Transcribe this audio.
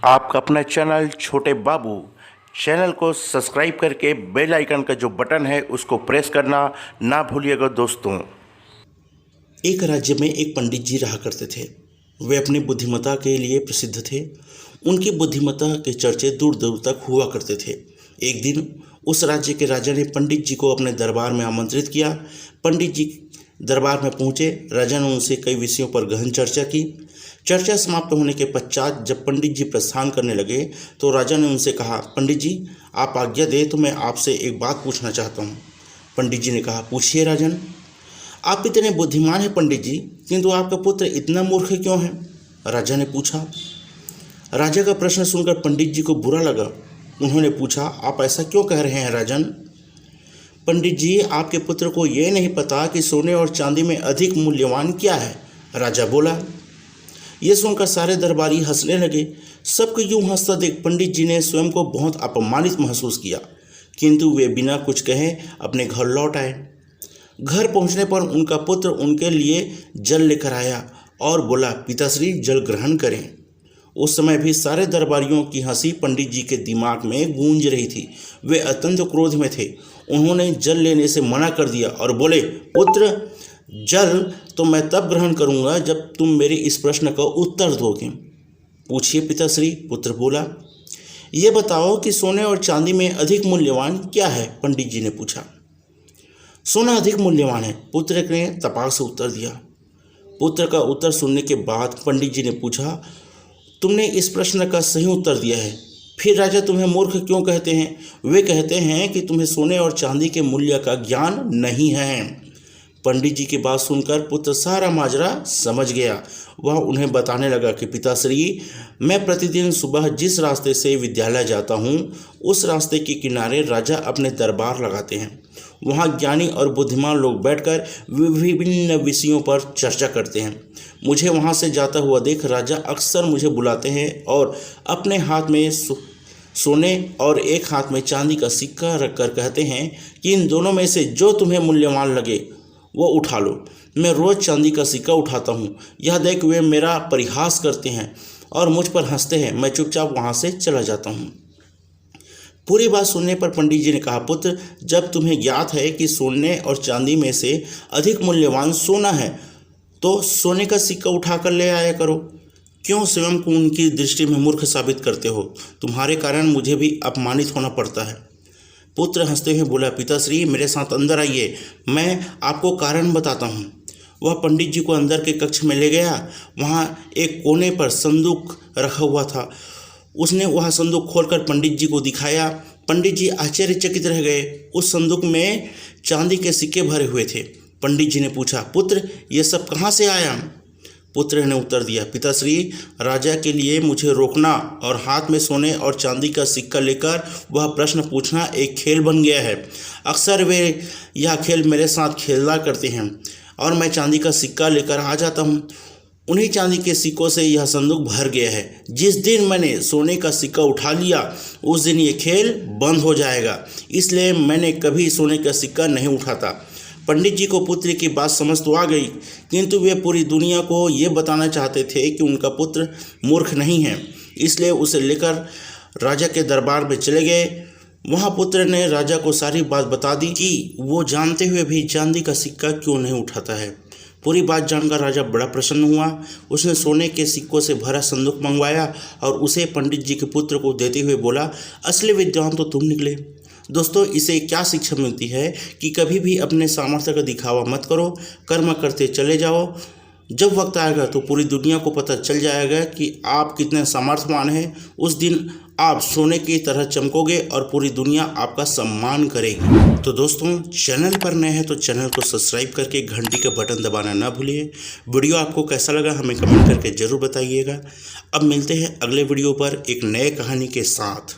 आपका अपना चैनल छोटे बाबू चैनल को सब्सक्राइब करके बेल आइकन का जो बटन है उसको प्रेस करना ना भूलिएगा दोस्तों। एक राज्य में एक पंडित जी रहा करते थे। वे अपनी बुद्धिमत्ता के लिए प्रसिद्ध थे। उनकी बुद्धिमत्ता के चर्चे दूर दूर तक हुआ करते थे। एक दिन उस राज्य के राजा ने पंडित जी को अपने दरबार में आमंत्रित किया। पंडित जी दरबार में पहुंचे। राजा ने उनसे कई विषयों पर गहन चर्चा की। चर्चा समाप्त होने के पश्चात जब पंडित जी प्रस्थान करने लगे तो राजा ने उनसे कहा, पंडित जी आप आज्ञा दें तो मैं आपसे एक बात पूछना चाहता हूँ। पंडित जी ने कहा, पूछिए राजन। आप इतने बुद्धिमान हैं पंडित जी, किंतु आपका पुत्र इतना मूर्ख क्यों है? राजा ने पूछा। राजा का प्रश्न सुनकर पंडित जी को बुरा लगा। उन्होंने पूछा, आप ऐसा क्यों कह रहे हैं राजन? पंडित जी आपके पुत्र को यह नहीं पता कि सोने और चांदी में अधिक मूल्यवान क्या है। राजा बोला। यह सुनकर सारे दरबारी हंसने लगे। सबको यूं हंसता देख पंडित जी ने स्वयं को बहुत अपमानित महसूस किया, किंतु वे बिना कुछ कहे अपने घर लौट आए। घर पहुंचने पर उनका पुत्र उनके लिए जल लेकर आया और बोला, पिताश्री जल ग्रहण करें। उस समय भी सारे दरबारियों की हंसी पंडित जी के दिमाग में गूंज रही थी। वे अत्यंत क्रोध में थे। उन्होंने जल लेने से मना कर दिया और बोले, पुत्र जल तो मैं तब ग्रहण करूंगा जब तुम मेरे इस प्रश्न का उत्तर दोगे। पूछिए पिताश्री, पुत्र बोला। ये बताओ कि सोने और चांदी में अधिक मूल्यवान क्या है? पंडित जी ने पूछा। सोना अधिक मूल्यवान है, पुत्र ने तपाक से उत्तर दिया। पुत्र का उत्तर सुनने के बाद पंडित जी ने पूछा, तुमने इस प्रश्न का सही उत्तर दिया है, फिर राजा तुम्हें मूर्ख क्यों कहते हैं? वे कहते हैं कि तुम्हें सोने और चांदी के मूल्य का ज्ञान नहीं है। पंडित जी की बात सुनकर पुत्र सारा माजरा समझ गया। वह उन्हें बताने लगा कि पिताश्री मैं प्रतिदिन सुबह जिस रास्ते से विद्यालय जाता हूँ उस रास्ते के किनारे राजा अपने दरबार लगाते हैं। वहाँ ज्ञानी और बुद्धिमान लोग बैठकर विभिन्न विषयों पर चर्चा करते हैं। मुझे वहाँ से जाता हुआ देख राजा अक्सर मुझे बुलाते हैं और अपने हाथ में सोने और एक हाथ में चांदी का सिक्का रखकर कहते हैं कि इन दोनों में से जो तुम्हें मूल्यवान लगे वो उठा लो। मैं रोज़ चांदी का सिक्का उठाता हूँ। यह देख वे मेरा परिहास करते हैं और मुझ पर हंसते हैं। मैं चुपचाप वहाँ से चला जाता हूँ। पूरी बात सुनने पर पंडित जी ने कहा, पुत्र जब तुम्हें ज्ञात है कि सोने और चांदी में से अधिक मूल्यवान सोना है तो सोने का सिक्का उठा कर ले आया करो। क्यों स्वयं को उनकी दृष्टि में मूर्ख साबित करते हो? तुम्हारे कारण मुझे भी अपमानित होना पड़ता है। पुत्र हंसते हुए बोला, पिताश्री मेरे साथ अंदर आइए, मैं आपको कारण बताता हूँ। वह पंडित जी को अंदर के कक्ष में ले गया। वहाँ एक कोने पर संदूक रखा हुआ था। उसने वह संदूक खोलकर पंडित जी को दिखाया। पंडित जी आश्चर्यचकित रह गए। उस संदूक में चांदी के सिक्के भरे हुए थे। पंडित जी ने पूछा, पुत्र ये सब कहाँ से आया? पुत्र ने उत्तर दिया, पिताश्री राजा के लिए मुझे रोकना और हाथ में सोने और चांदी का सिक्का लेकर वह प्रश्न पूछना एक खेल बन गया है। अक्सर वे यह खेल मेरे साथ खेला करते हैं और मैं चांदी का सिक्का लेकर आ जाता हूँ। उन्हीं चांदी के सिक्कों से यह संदूक भर गया है। जिस दिन मैंने सोने का सिक्का उठा लिया उस दिन ये खेल बंद हो जाएगा, इसलिए मैंने कभी सोने का सिक्का नहीं उठाता। पंडित जी को पुत्र की बात समझ तो आ गई, किंतु वे पूरी दुनिया को ये बताना चाहते थे कि उनका पुत्र मूर्ख नहीं है, इसलिए उसे लेकर राजा के दरबार में चले गए। वहाँ पुत्र ने राजा को सारी बात बता दी कि वो जानते हुए भी चांदी का सिक्का क्यों नहीं उठाता है। पूरी बात जानकर राजा बड़ा प्रसन्न हुआ। उसने सोने के सिक्कों से भरा संदूक मंगवाया और उसे पंडित जी के पुत्र को देते हुए बोला, असली विद्वान तो तुम निकले। दोस्तों इसे क्या शिक्षा मिलती है कि कभी भी अपने सामर्थ्य का दिखावा मत करो, कर्म करते चले जाओ। जब वक्त आएगा तो पूरी दुनिया को पता चल जाएगा कि आप कितने सामर्थ्यवान हैं। उस दिन आप सोने की तरह चमकोगे और पूरी दुनिया आपका सम्मान करेगी। तो दोस्तों चैनल पर नए हैं तो चैनल को सब्सक्राइब करके घंटी का बटन दबाना ना भूलिए। वीडियो आपको कैसा लगा हमें कमेंट करके ज़रूर बताइएगा। अब मिलते हैं अगले वीडियो पर एक नए कहानी के साथ।